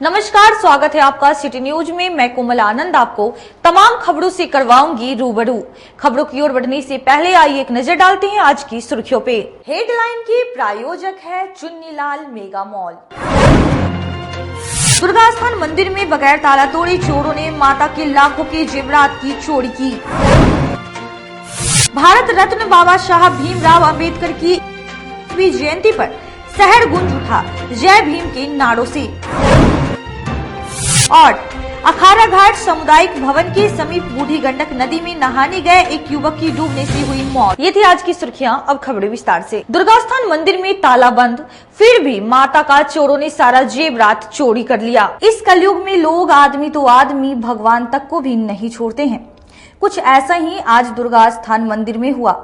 नमस्कार, स्वागत है आपका सिटी न्यूज में। मैं कोमल आनंद आपको तमाम खबरों से करवाऊंगी रूबरू। खबरों की ओर बढ़ने से पहले आइए एक नजर डालते हैं आज की सुर्खियों पे। हेडलाइन की प्रायोजक है चुन्नीलाल मेगा मॉल। दुर्गा स्थान मंदिर में बगैर ताला तोड़े चोरों ने माता के लाखों के जेवरात की चोरी की। भारत रत्न बाबा साहब भीमराव अंबेडकर की जयंती पर शहर गूंज उठा जय भीम के नारों से। और अखाड़ा घाट सामुदायिक भवन के समीप बूढ़ी गंडक नदी में नहाने गए एक युवक की डूबने से हुई मौत। ये थी आज की सुर्खियां। अब खबरें विस्तार से। दुर्गा स्थान मंदिर में ताला बंद, फिर भी माता का चोरों ने सारा जेवरात चोरी कर लिया। इस कलयुग में लोग आदमी तो आदमी, भगवान तक को भी नहीं छोड़ते हैं। कुछ ऐसा ही आज दुर्गा स्थान मंदिर में हुआ।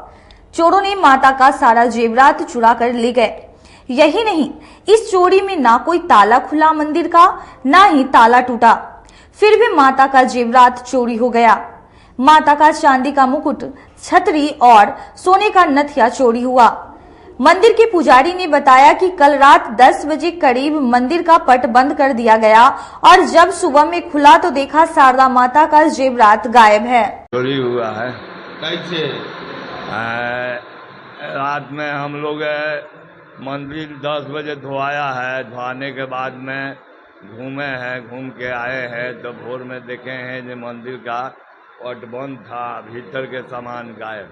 चोरों ने माता का सारा जेवरात चुरा कर ले गए। यही नहीं, इस चोरी में ना कोई ताला खुला मंदिर का, ना ही ताला टूटा, फिर भी माता का जेवरात चोरी हो गया। माता का चांदी का मुकुट, छतरी और सोने का नथिया चोरी हुआ। मंदिर के पुजारी ने बताया कि कल रात 10 बजे करीब मंदिर का पट बंद कर दिया गया और जब सुबह में खुला तो देखा शारदा माता का जेवरात गायब है। चोरी हुआ है। कैसे? रात में हम लोग मंदिर 10 बजे धोआया है। धोआने के बाद में घूमे हैं, घूम के आए हैं तो भोर में देखे हैं जो मंदिर का पट बंद था, भीतर के सामान गायब।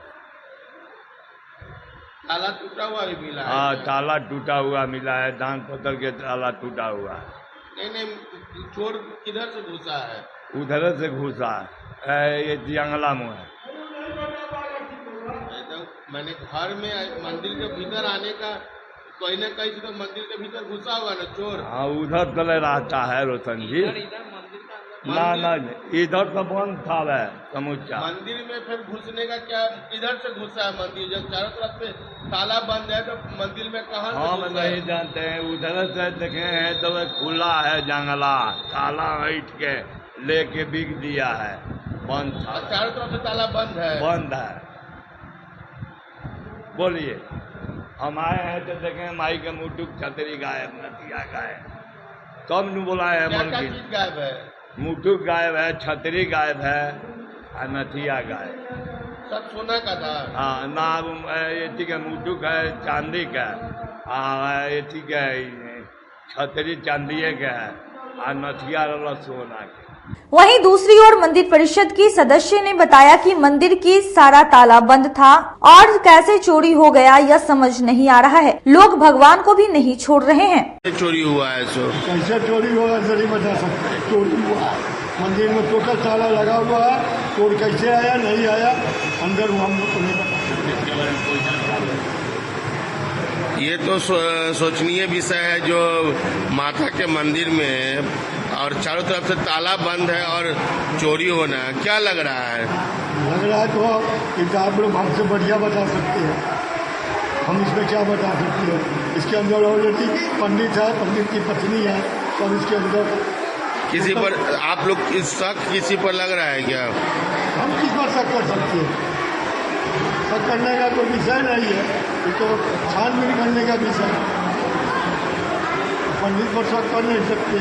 ताला टूटा हुआ भी मिला है? हाँ, ताला टूटा हुआ मिला है। दान पत्थर के ताला टूटा हुआ है। नहीं, चोर किधर से घुसा है? उधर से घुसा है, ये जंगला में है। तो मैंने घर में मंदिर के भीतर आने का कोई न कहीं से तो मंदिर के भीतर घुसा हुआ ना चोर। हाँ, उधर तले रहता है रोशन जी। ना इधर तो बंद था वह समूचा। मंदिर में फिर घुसने का क्या, किधर से घुसा है मंदिर? जब चारों तरफ से ताला बंद है तो मंदिर में कहाँ से हम घुसा नहीं है? जानते हैं। उधर से देखे हैं तो वह खुला है जंगला, ताला हट के लेके बिक दिया है। बंद था, चारों तरफ से ताला बंद है। बंद है। बोलिए, हम आए हैं तो देखें माई के मुटुक छतरी गायब, नथिया गायब, तब न बोला है। क्या क्या चीज गायब है? मुटुक गायब है, छतरी गायब है और नथिया गायब। सब सोना का था? हाँ ना, ये ठीक है, मुटुक है चांदी का, ये ठीक है, छतरी चांदी के है और नथिया रहा सोना के। वहीं दूसरी ओर मंदिर परिषद की सदस्य ने बताया कि मंदिर की सारा ताला बंद था और कैसे चोरी हो गया यह समझ नहीं आ रहा है। लोग भगवान को भी नहीं छोड़ रहे हैं। चोरी हुआ है सो कैसे चोरी हुआ है नहीं बता सकते। चोरी हुआ है मंदिर में, टोटल ताला लगा हुआ है। चोर कैसे आया नहीं आया अंदर हम लोग को नहीं बता। ये तो सोचनीय विषय है जो माता के मंदिर में और चारों तरफ से ताला बंद है और चोरी होना है। क्या लग रहा है? लग रहा है तो आप लोग हमसे बढ़िया बता सकते हैं। हम इसमें क्या बता सकते हैं? इसके अंदर ऑलरेडी पंडित है, पंडित की पत्नी है और इसके अंदर किसी पर आप लोग शक किसी पर लग रहा है क्या? हम किस पर शक कर सकते हैं? शक करने का कोई विषय नहीं है, ये तो छानबीन करने का विषय है। पंडित पर शक कर नहीं सकते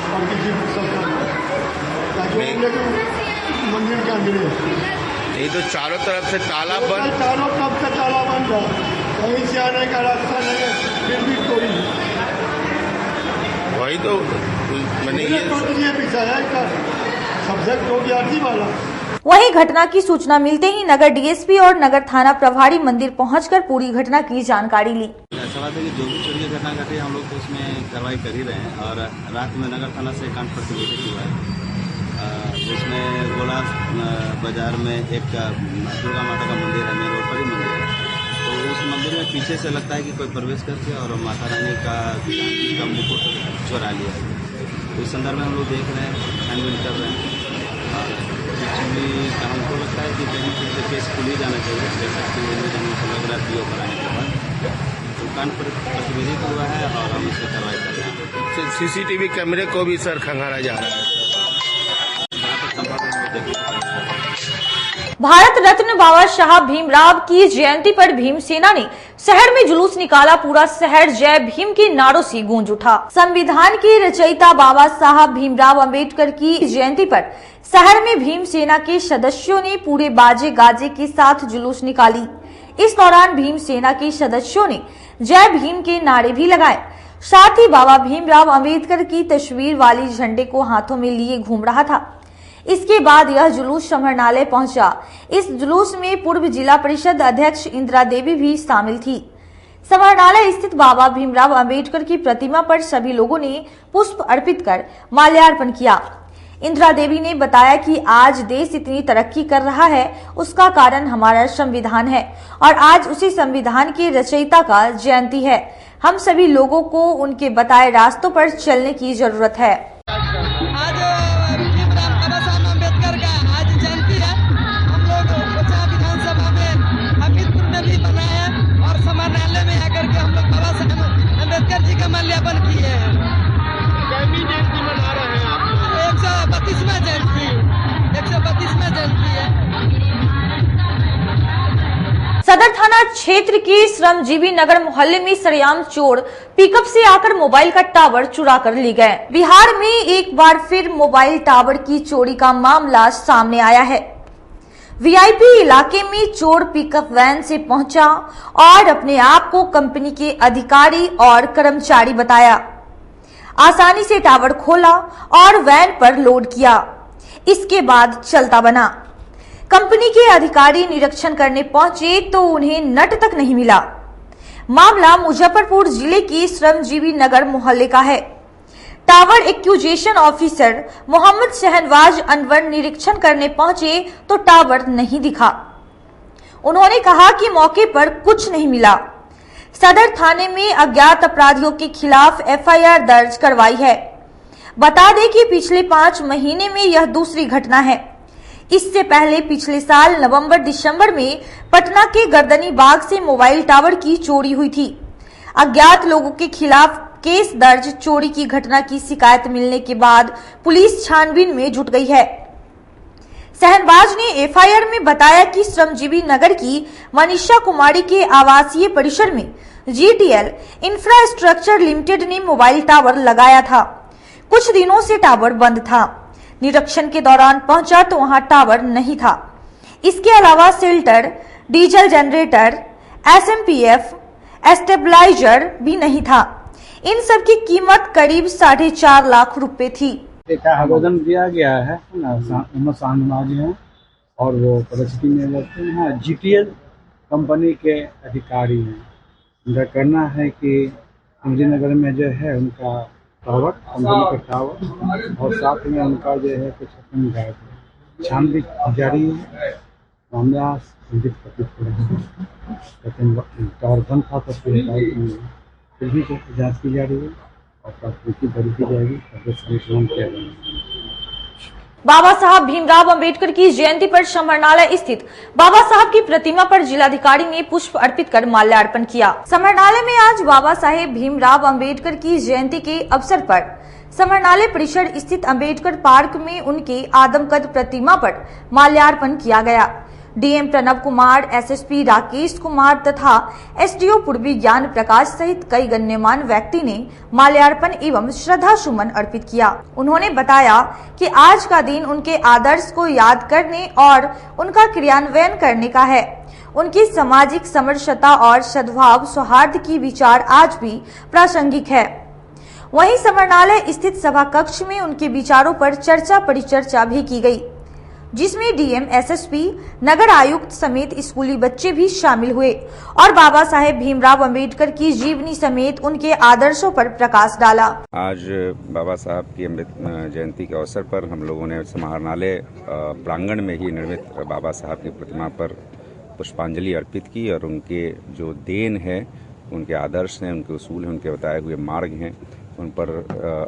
और किसी पर शक कर मंदिर के अंदर नहीं तो चारों तरफ से ताला बंद, चारों तरफ से ताला बंद है, कहीं से आने का रास्ता नहीं है, फिर भी चोरी। वही तो मैंने ये विषय है, सब्जेक्ट हो गया आरती वाला। वहीं घटना की सूचना मिलते ही नगर डीएसपी और नगर थाना प्रभारी मंदिर पहुंचकर पूरी घटना की जानकारी ली। ऐसा बात है कि जो भी चोरी की घटना घटी हम लोग तो उसमें कार्रवाई कर ही रहे हैं और रात में नगर थाना से कांड प्रतिवेदित हुआ है, जिसमें गोला बाजार में एक दुर्गा माता का मंदिर है, मेन रोड पर ही मंदिर है। तो उस मंदिर में पीछे से लगता है कि कोई प्रवेश करके और माता रानी का मुकुट चुरा लिया है। तो इस संदर्भ में हम लोग देख रहे हैं, छानबीन कर रहे हैं और एक्चुअली हमको लगता है कि कहीं फिर से केस खुल ही जाना चाहिए, जैसा कि हमको लग रहा है पीओ कराने के बाद दुकान पर प्रतिवेदित हुआ है और हम इसमें कार्रवाई कर रहे हैं। सीसीटीवी कैमरे को भी सर खंगाला जा रहा है। भारत रत्न बाबा साहब भीमराव की जयंती पर भीमसेना ने शहर में जुलूस निकाला, पूरा शहर जय भीम के नारों से गूंज उठा। संविधान के रचयिता बाबा साहब भीमराव अंबेडकर की जयंती पर शहर में भीम सेना के सदस्यों ने पूरे बाजे गाजे के साथ जुलूस निकाली। इस दौरान भीम सेना के सदस्यों ने जय भीम के नारे भी लगाए। साथ ही बाबा भीमराव अंबेडकर की तस्वीर वाली झंडे को हाथों में लिए घूम रहा था। इसके बाद यह जुलूस समरनालय पहुंचा। इस जुलूस में पूर्व जिला परिषद अध्यक्ष इंदिरा देवी भी शामिल थी। समरनालय स्थित बाबा भीमराव अंबेडकर की प्रतिमा पर सभी लोगों ने पुष्प अर्पित कर माल्यार्पण किया। इंदिरा देवी ने बताया कि आज देश इतनी तरक्की कर रहा है, उसका कारण हमारा संविधान है और आज उसी संविधान के रचयिता का जयंती है। हम सभी लोगों को उनके बताए रास्तों पर चलने की जरूरत है। आज भीमराव बाबा साहब अम्बेडकर का आज जयंती है। हम लोग कोचा विधानसभा में हमीरपुर में भी बनाए और समानालय में आकर के हम लोग बाबा साहब अम्बेडकर जी का माल्यार्पण किए हैं। जयंती मना रहे हैं आप? 132वां जयंती है। सदर थाना क्षेत्र के श्रमजीवी नगर मोहल्ले में सरेआम चोर पिकअप से आकर मोबाइल का टावर चुरा कर ले गए। बिहार में एक बार फिर मोबाइल टावर की चोरी का मामला सामने आया है। वीआईपी इलाके में चोर पिकअप वैन से पहुंचा और अपने आप को कंपनी के अधिकारी और कर्मचारी बताया। आसानी से टावर खोला और वैन पर लोड किया। इसके बाद चलता बना। कंपनी के अधिकारी निरीक्षण करने पहुंचे तो उन्हें नट तक नहीं मिला। मामला मुजफ्फरपुर जिले के श्रमजीवी नगर मोहल्ले का है। Tower acquisition officer Mohammad Shahnawaz Anwar निरीक्षण करने पहुंचे तो टावर नहीं दिखा। उन्होंने कहा कि मौके पर कुछ नहीं मिला। सदर थाने में अज्ञात अपराधियों के खिलाफ एफआईआर दर्ज करवाई है। बता दें कि पिछले 5 महीने में यह दूसरी घटना है। इससे पहले पिछले साल नवंबर-दिसंबर में पटना के गर्दनी बाग से मोबाइल टावर की चोरी हुई थी। अज्ञात लोगों के खिलाफ केस दर्ज, चोरी की घटना की शिकायत मिलने के बाद पुलिस छानबीन में जुट गई है। शहनवाज ने एफआईआर में बताया कि श्रमजीवी नगर की मनीषा कुमारी के आवासीय परिसर में जीटीएल इंफ्रास्ट्रक्चर लिमिटेड ने मोबाइल टावर लगाया था। कुछ दिनों से टावर बंद था। निरीक्षण के दौरान पहुंचा तो वहां टावर नहीं था। इसके अलावा शेल्टर, डीजल जनरेटर, एसएमपीएफ, स्टेबलाइजर भी नहीं था। इन सब की कीमत करीब 4.5 लाख रुपए थी। आवेदन दिया गया है मोहम्मद शहनवाज हैं और वो परिस्थिति में लगते हैं जीटीएल कंपनी के अधिकारी हैं। उनका कहना है कि नगर में जो है उनका टावर, कंपनी का टावर और साथ में उनका जो है कुछ अपन गायब है। छानबीन जारी है। मामला संदिग्ध प्रतीत हो रहा है। लेकिन टावर बंद था तो फिर भी जाँच की जा रही है और प्राथमिकी दर्ज की जाएगी। किया जाएगा। बाबा साहब भीमराव अंबेडकर की जयंती पर समरनालय स्थित बाबा साहब की प्रतिमा पर जिलाधिकारी ने पुष्प अर्पित कर माल्यार्पण किया। समरनालय में आज बाबा साहेब भीमराव अंबेडकर की जयंती के अवसर पर समरनालय परिसर स्थित अंबेडकर पार्क में उनके आदमकद प्रतिमा पर माल्यार्पण किया गया। डीएम प्रणव कुमार, एसएसपी राकेश कुमार तथा एसडीओ पूर्वी ज्ञान प्रकाश सहित कई गण्यमान्य व्यक्ति ने माल्यार्पण एवं श्रद्धा सुमन अर्पित किया। उन्होंने बताया कि आज का दिन उनके आदर्श को याद करने और उनका क्रियान्वयन करने का है। उनकी सामाजिक समरसता और सद्भाव सौहार्द की विचार आज भी प्रासंगिक है। वहीं समरनालय स्थित सभा कक्ष में उनके विचारों पर चर्चा परिचर्चा भी की गई, जिसमें डीएम, एसएसपी, नगर आयुक्त समेत स्कूली बच्चे भी शामिल हुए और बाबा साहेब भीमराव अंबेडकर की जीवनी समेत उनके आदर्शों पर प्रकाश डाला। आज बाबा साहब की जयंती के अवसर पर हम लोगों ने समाहरणालय प्रांगण में ही निर्मित बाबा साहब की प्रतिमा पर पुष्पांजलि अर्पित की और उनके जो देन है, उनके आदर्श हैं, उनके उसूल हैं, उनके बताए हुए मार्ग हैं, उन पर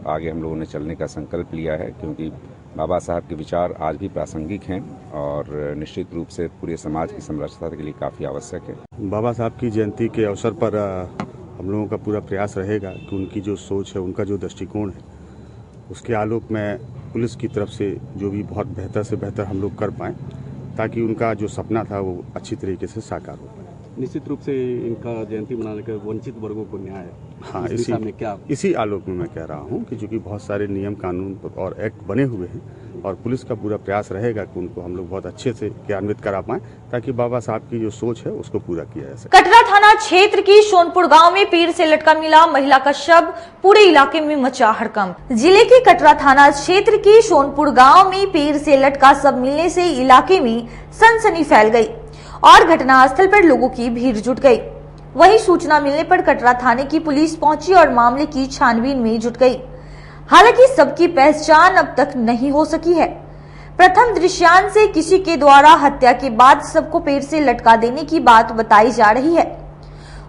आगे हम लोगों ने चलने का संकल्प लिया है, क्योंकि बाबा साहब के विचार आज भी प्रासंगिक हैं और निश्चित रूप से पूरे समाज की समरसता के लिए काफ़ी आवश्यक है। बाबा साहब की जयंती के अवसर पर हम लोगों का पूरा प्रयास रहेगा कि उनकी जो सोच है, उनका जो दृष्टिकोण है, उसके आलोक में पुलिस की तरफ से जो भी बहुत बेहतर से बेहतर हम लोग कर पाएँ, ताकि उनका जो सपना था वो अच्छी तरीके से साकार हो पाए। निश्चित रूप से इनका जयंती मनाने का वंचित वर्गों को न्याय हाँ, इस दिशा में क्या इसी आलोक में मैं कह रहा हूँ कि चूंकि बहुत सारे नियम कानून और एक्ट बने हुए हैं और पुलिस का पूरा प्रयास रहेगा कि उनको हम लोग बहुत अच्छे से क्रियान्वित करा पाएं ताकि बाबा साहब की जो सोच है उसको पूरा किया जा सके। कटरा थाना क्षेत्र की सोनपुर गांव में पेड़ से लटका मिला महिला का शव, पूरे इलाके में मचा हड़कंप। जिले के कटरा थाना क्षेत्र की सोनपुर गांव में पेड़ से लटका शव मिलने से इलाके में सनसनी फैल गई और घटनास्थल पर लोगों की भीड़ जुट गई। वहीं सूचना मिलने पर कटरा थाने की पुलिस पहुंची और मामले की छानबीन में जुट गई। हालांकि सबकी पहचान अब तक नहीं हो सकी है। प्रथम दृश्यान से किसी के द्वारा हत्या के बाद सबको पेड़ से लटका देने की बात बताई जा रही है।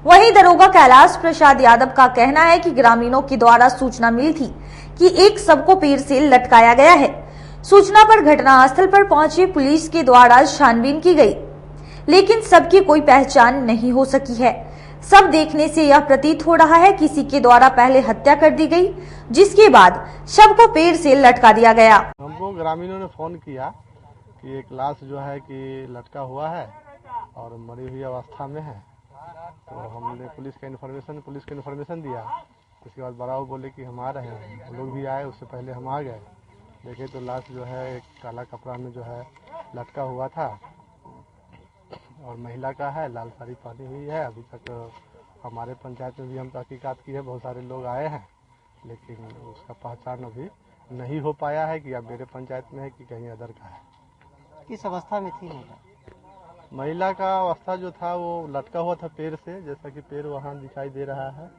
वहीं दरोगा कैलाश प्रसाद यादव का कहना है कि ग्रामीणों के द्वारा सूचना मिली थी कि एक शव को पेड़ से लटकाया गया है। सूचना पर घटनास्थल पर पहुंची पुलिस के द्वारा छानबीन की गई, लेकिन सबकी कोई पहचान नहीं हो सकी है। सब देखने से यह प्रतीत हो रहा है किसी के द्वारा पहले हत्या कर दी गई, जिसके बाद शव को पेड़ से लटका दिया गया। हमको ग्रामीणों ने फोन किया कि एक लाश जो है कि लटका हुआ है और मरी हुई अवस्था में है, तो हमने पुलिस को इन्फॉर्मेशन दिया। उसके बाद बड़ाऊ बोले कि हम आ रहे हैं, हम लोग भी आए। उससे पहले हम आ गए, देखे तो लाश जो है एक काला कपड़ा में जो है लटका हुआ था और महिला का है, लाल साड़ी पहनी हुई है। अभी तक हमारे पंचायत में भी हम तहकीकात की है, बहुत सारे लोग आए हैं, लेकिन उसका पहचान अभी नहीं हो पाया है कि अब मेरे पंचायत में है कि कहीं अदर का है। किस अवस्था में थी महिला का अवस्था जो था वो लटका हुआ था पेड़ से, जैसा कि पेड़ वहाँ दिखाई दे रहा है,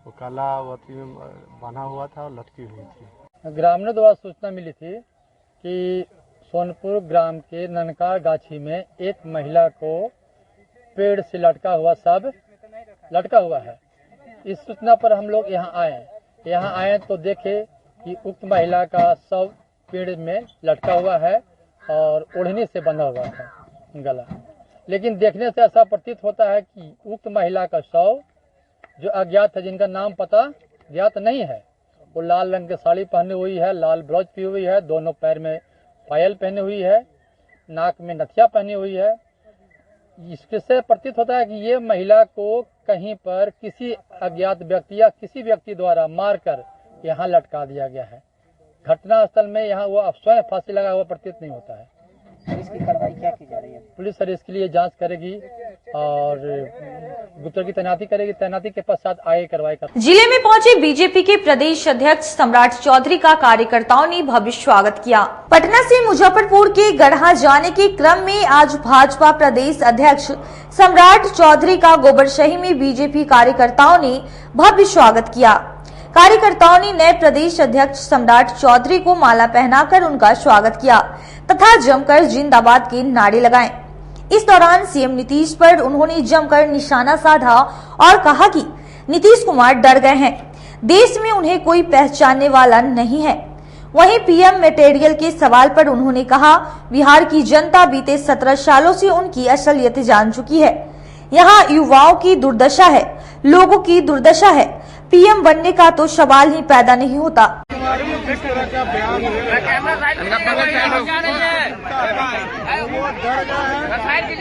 वो काला वती में बना हुआ था और लटकी हुई थी। ग्रामीणों द्वारा सूचना मिली थी कि सोनपुर ग्राम के ननकार गाछी में एक महिला को पेड़ से लटका हुआ है। इस सूचना पर हम लोग यहाँ आए तो देखे कि उक्त महिला का शव पेड़ में लटका हुआ है और ओढ़नी से बंधा हुआ है गला। लेकिन देखने से ऐसा प्रतीत होता है कि उक्त महिला का शव जो अज्ञात है, जिनका नाम पता ज्ञात नहीं है, वो लाल रंग की साड़ी पहनी हुई है, लाल ब्लाउज पहनी हुई है, दोनों पैर में पायल पहनी हुई है, नाक में नथिया पहनी हुई है। इससे प्रतीत होता है कि ये महिला को कहीं पर किसी अज्ञात व्यक्ति या किसी व्यक्ति द्वारा मारकर यहाँ लटका दिया गया है। घटनास्थल में यहाँ वो स्वयं फांसी लगा हुआ प्रतीत नहीं होता है। इसकी कार्रवाई क्या की जा रही है? पुलिस सर इसके लिए जांच करेगी और गुप्तचर की तैनाती करेगी। तैनाती के पश्चात आगे कार्रवाई करेगी। जिले में पहुंचे बीजेपी के प्रदेश अध्यक्ष सम्राट चौधरी का कार्यकर्ताओं ने भव्य स्वागत किया। पटना से मुजफ्फरपुर के गढ़ा जाने के क्रम में आज भाजपा प्रदेश अध्यक्ष सम्राट चौधरी का गोबरशही में बीजेपी कार्यकर्ताओं ने भव्य स्वागत किया। कार्यकर्ताओं ने नए प्रदेश अध्यक्ष सम्राट चौधरी को माला पहनाकर उनका स्वागत किया तथा जमकर जिंदाबाद के नारे लगाए। इस दौरान सीएम नीतीश पर उन्होंने जमकर निशाना साधा और कहा कि नीतीश कुमार डर गए हैं, देश में उन्हें कोई पहचानने वाला नहीं है। वहीं पीएम मटेरियल के सवाल पर उन्होंने कहा, बिहार की जनता बीते 17 सालों से उनकी असलियत जान चुकी है। यहाँ युवाओं की दुर्दशा है, लोगों की दुर्दशा है। पीएम बनने का तो सवाल ही पैदा नहीं होता। किस तरह का बयान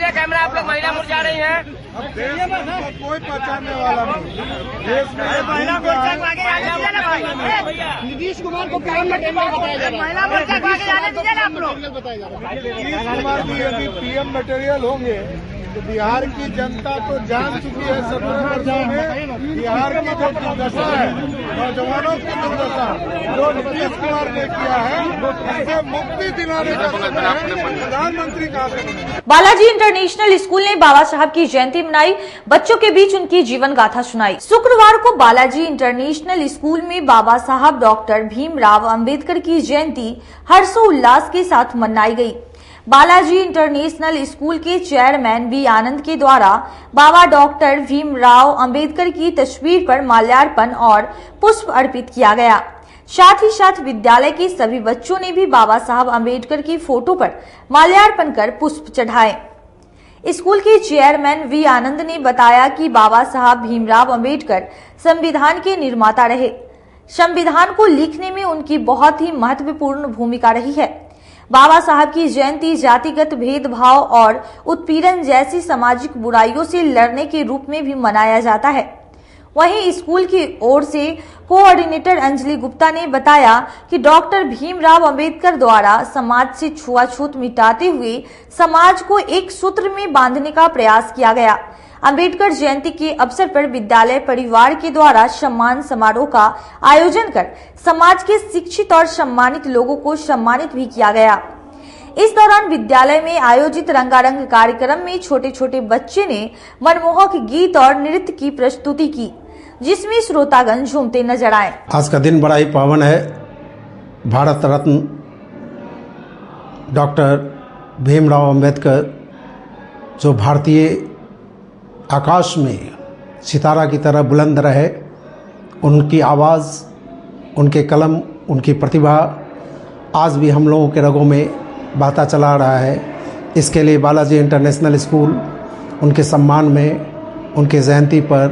कैमरा आप लोग महिला मुरझा रही हैं। अब देश में उनको कोई पहचानने वाला नहीं। देश में नीतीश कुमार को पीएम मटेरियल बताया जा रहा है। महिला मोर्चा को आगे जाने दीजिए ना आप लोग। नीतीश कुमार जी यदि पीएम मटेरियल होंगे तो बिहार की जनता तो जान चुकी है 17 वर्षों में बिहार की जो दुर्दशा है, नौजवानों की दुर्दशा जो नीतीश कुमार ने किया है, उससे मुक्ति दिलाने का समय है। प्रधानमंत्री कहाँ से बने? बालाजी इंटरनेशनल स्कूल ने बाबा साहब की जयंती मनाई, बच्चों के बीच उनकी जीवन गाथा सुनाई। शुक्रवार को बालाजी इंटरनेशनल स्कूल में बाबा साहब डॉक्टर भीमराव अंबेडकर की जयंती हर्षोल्लास के साथ मनाई गई। बालाजी इंटरनेशनल स्कूल के चेयरमैन वी आनंद के द्वारा बाबा डॉक्टर भीमराव अंबेडकर की तस्वीर पर माल्यार्पण और पुष्प अर्पित किया गया। साथ ही साथ विद्यालय के सभी बच्चों ने भी बाबा साहब अंबेडकर की फोटो पर माल्यार्पण कर पुष्प चढ़ाए। स्कूल के चेयरमैन वी आनंद ने बताया कि बाबा साहब भीमराव अंबेडकर संविधान के निर्माता रहे। संविधान को लिखने में उनकी बहुत ही महत्वपूर्ण भूमिका रही है। बाबा साहब की जयंती जातिगत भेदभाव और उत्पीड़न जैसी सामाजिक बुराइयों से लड़ने के रूप में भी मनाया जाता है। वहीं स्कूल की ओर से कोऑर्डिनेटर अंजलि गुप्ता ने बताया कि डॉक्टर भीमराव अंबेडकर द्वारा समाज से छुआछूत मिटाते हुए समाज को एक सूत्र में बांधने का प्रयास किया गया। अंबेडकर जयंती के अवसर पर विद्यालय परिवार के द्वारा सम्मान समारोह का आयोजन कर समाज के शिक्षित और सम्मानित लोगों को सम्मानित भी किया गया। इस दौरान विद्यालय में आयोजित रंगारंग कार्यक्रम में छोटे छोटे बच्चे ने मनमोहक गीत और नृत्य की प्रस्तुति की, जिसमें श्रोतागण झूमते नजर आए। आज का दिन बड़ा ही पावन है। भारत रत्न डॉक्टर भीमराव अंबेडकर जो भारतीय आकाश में सितारा की तरह बुलंद रहे, उनकी आवाज़, उनके कलम, उनकी प्रतिभा आज भी हम लोगों के रगों में बहता चला रहा है। इसके लिए बालाजी इंटरनेशनल स्कूल उनके सम्मान में उनके जयंती पर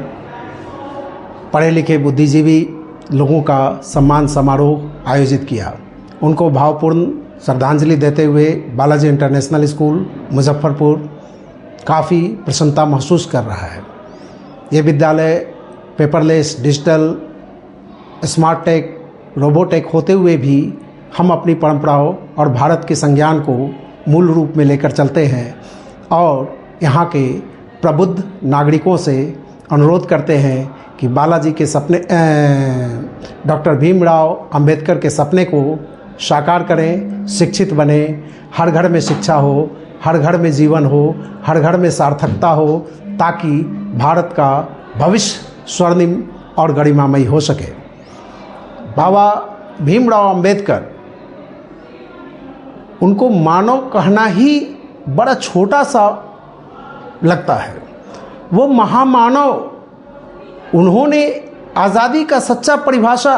पढ़े लिखे बुद्धिजीवी लोगों का सम्मान समारोह आयोजित किया। उनको भावपूर्ण श्रद्धांजलि देते हुए बालाजी इंटरनेशनल स्कूल मुजफ्फरपुर काफ़ी प्रसन्नता महसूस कर रहा है। ये विद्यालय paperless, digital, smart tech, robotech होते हुए भी हम अपनी परंपराओं और भारत के संज्ञान को मूल रूप में लेकर चलते हैं और यहाँ के प्रबुद्ध नागरिकों से अनुरोध करते हैं कि बालाजी के सपने, डॉक्टर भीमराव अंबेडकर के सपने को साकार करें, शिक्षित बने, हर घर में शिक्षा हो, हर घर में जीवन हो, हर घर में सार्थकता हो, ताकि भारत का भविष्य स्वर्णिम और गरिमामयी हो सके। बाबा भीमराव अंबेडकर, उनको मानव कहना ही बड़ा छोटा सा लगता है। वो महामानव, उन्होंने आज़ादी का सच्चा परिभाषा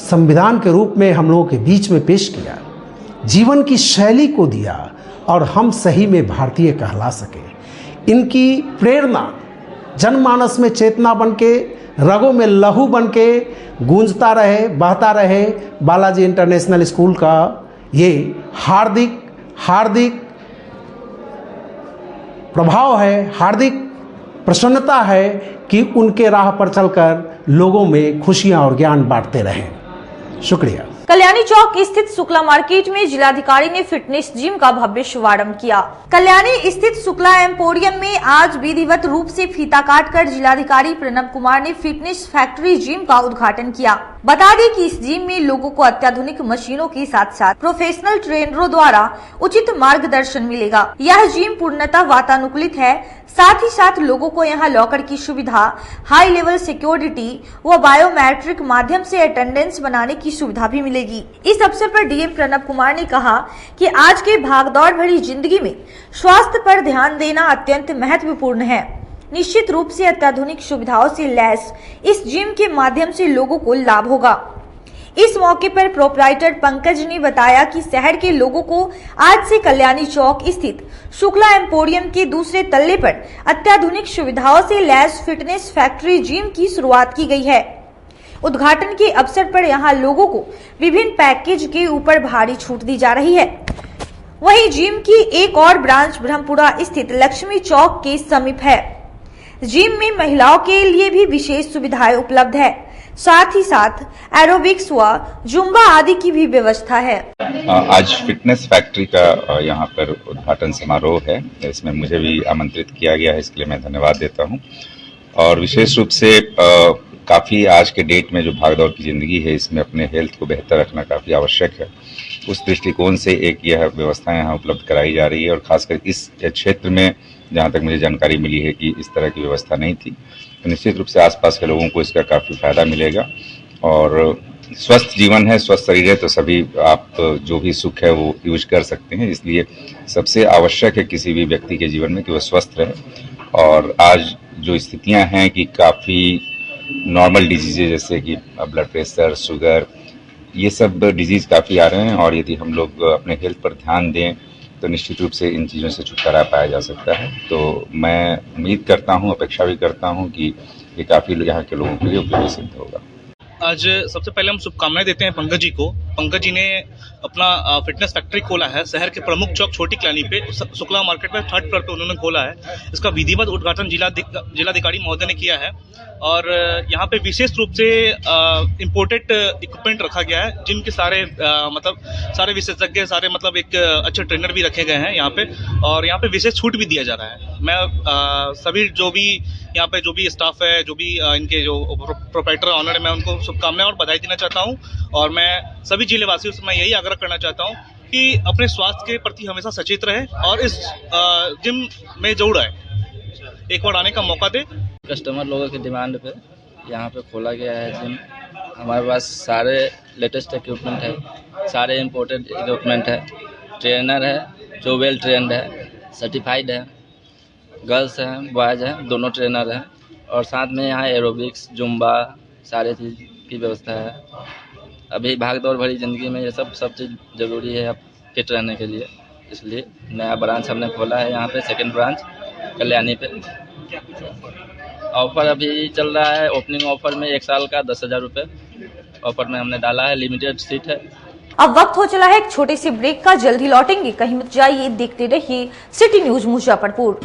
संविधान के रूप में हम लोगों के बीच में पेश किया, जीवन की शैली को दिया और हम सही में भारतीय कहला सके। इनकी प्रेरणा जनमानस में चेतना बनके, रगों में लहू बनके गूंजता रहे, बहता रहे। बालाजी इंटरनेशनल स्कूल का ये हार्दिक प्रभाव है, हार्दिक प्रसन्नता है कि उनके राह पर चलकर लोगों में खुशियां और ज्ञान बांटते रहें। शुक्रिया। कल्याणी चौक स्थित शुक्ला मार्केट में जिलाधिकारी ने फिटनेस जिम का भव्य शुभारंभ किया। कल्याणी स्थित शुक्ला एम्पोरियम में आज विधिवत रूप से फीता काटकर जिलाधिकारी प्रणब कुमार ने फिटनेस फैक्ट्री जिम का उद्घाटन किया। बता दें कि इस जिम में लोगों को अत्याधुनिक मशीनों के साथ साथ प्रोफेशनल ट्रेनरों द्वारा उचित मार्गदर्शन मिलेगा। यह जिम पूर्णतः वातानुकूलित है, साथ ही साथ लोगों को यहाँ लॉकर की सुविधा, हाई लेवल सिक्योरिटी व बायोमेट्रिक माध्यम से अटेंडेंस बनाने की सुविधा भी मिलेगी। इस अवसर पर डीएम प्रणब कुमार ने कहा कि आज के भागदौड़ भरी जिंदगी में स्वास्थ्य पर ध्यान देना अत्यंत महत्वपूर्ण है। निश्चित रूप से अत्याधुनिक सुविधाओं से लैस इस जिम के माध्यम से लोगों को लाभ होगा। इस मौके पर प्रोप्राइटर पंकज ने बताया कि शहर के लोगों को आज से कल्याणी चौक स्थित शुक्ला एम्पोरियम के दूसरे तल्ले पर अत्याधुनिक सुविधाओं से लैस फिटनेस फैक्ट्री जिम की शुरुआत की गई है। उद्घाटन के अवसर पर यहां लोगों को विभिन्न पैकेज के ऊपर भारी छूट दी जा रही है। वहीं जिम की एक और ब्रांच ब्रह्मपुरा स्थित लक्ष्मी चौक के समीप है। जिम में महिलाओं के लिए भी विशेष सुविधाएं उपलब्ध है, साथ ही साथ एरोबिक्स व जुम्बा आदि की भी व्यवस्था है। आज फिटनेस फैक्ट्री का यहाँ पर उद्घाटन समारोह है। इसमें मुझे भी आमंत्रित किया गया है, इसके लिए मैं धन्यवाद देता हूँ। और विशेष रूप से काफ़ी आज के डेट में जो भागदौड़ की ज़िंदगी है, इसमें अपने हेल्थ को बेहतर रखना काफ़ी आवश्यक है। उस दृष्टिकोण से एक यह व्यवस्था यहाँ उपलब्ध कराई जा रही है। और खासकर इस क्षेत्र में जहाँ तक मुझे जानकारी मिली है कि इस तरह की व्यवस्था नहीं थी, तो निश्चित रूप से आसपास के लोगों को इसका काफ़ी फायदा मिलेगा। और स्वस्थ जीवन है, स्वस्थ शरीर है, तो सभी आप जो भी सुख है वो यूज कर सकते हैं। इसलिए सबसे आवश्यक है किसी भी व्यक्ति के जीवन में कि वह स्वस्थ रहे। और आज जो स्थितियां हैं कि काफ़ी नॉर्मल डिजीज़ जैसे कि ब्लड प्रेशर, शुगर, ये सब डिजीज़ काफ़ी आ रहे हैं। और यदि हम लोग अपने हेल्थ पर ध्यान दें तो निश्चित रूप से इन चीज़ों से छुटकारा पाया जा सकता है। तो मैं उम्मीद करता हूँ, अपेक्षा भी करता हूँ कि ये काफ़ी यहाँ के लोगों के लिए उपयोगी सिद्ध होगा। आज सबसे पहले हम शुभकामनाएं देते हैं पंकज जी को। पंकज जी ने अपना फिटनेस फैक्ट्री खोला है शहर के प्रमुख चौक छोटी कलानी पे, शुक्ला मार्केट में 3rd फ्लोर पे उन्होंने खोला है। इसका विधिवत उद्घाटन जिलाधिकारी महोदय ने किया है और यहाँ पे विशेष रूप से इम्पोर्टेड इक्विपमेंट रखा गया है, जिनके सारे सारे विशेषज्ञ एक अच्छे ट्रेनर भी रखे गए हैं यहाँ पे, और यहाँ पे विशेष छूट भी दिया जा रहा है। मैं सभी जो भी स्टाफ है, जो भी इनके जो प्रोप्राइटर ऑनर है, मैं उनको शुभकामनाएं और बधाई देना चाहता हूँ। और मैं सभी जिले वासियों से मैं यही आग्रह करना चाहता हूँ कि अपने स्वास्थ्य के प्रति हमेशा सचेत रहे और इस जिम में जरूर आए, एक बार आने का मौका दे। कस्टमर लोगों की डिमांड पे यहाँ पे खोला गया है जिम। हमारे पास सारे लेटेस्ट इक्विपमेंट है, सारे इम्पोर्टेड इक्विपमेंट है, ट्रेनर है जो वेल ट्रेंड है, सर्टिफाइड है, गर्ल्स हैं बॉयज़ हैं, दोनों ट्रेनर हैं, और साथ में यहाँ एरोबिक्स जुम्बा सारे चीज़ की व्यवस्था है। अभी भाग दौड़ भरी ज़िंदगी में ये सब चीज़ ज़रूरी है अब फिट रहने के लिए, इसलिए नया ब्रांच हमने खोला है यहाँ पे, 2nd ब्रांच कल्याणी पे। ऑफर अभी चल रहा है, ओपनिंग ऑफर में 1 साल का 10,000 रुपये ऑफर में हमने डाला है, लिमिटेड सीट है। अब वक्त हो चला है एक छोटे से ब्रेक का, जल्द ही लौटेंगे, कहीं मत जाइए, देखते रहिए सिटी न्यूज मुजफ्फरपुर।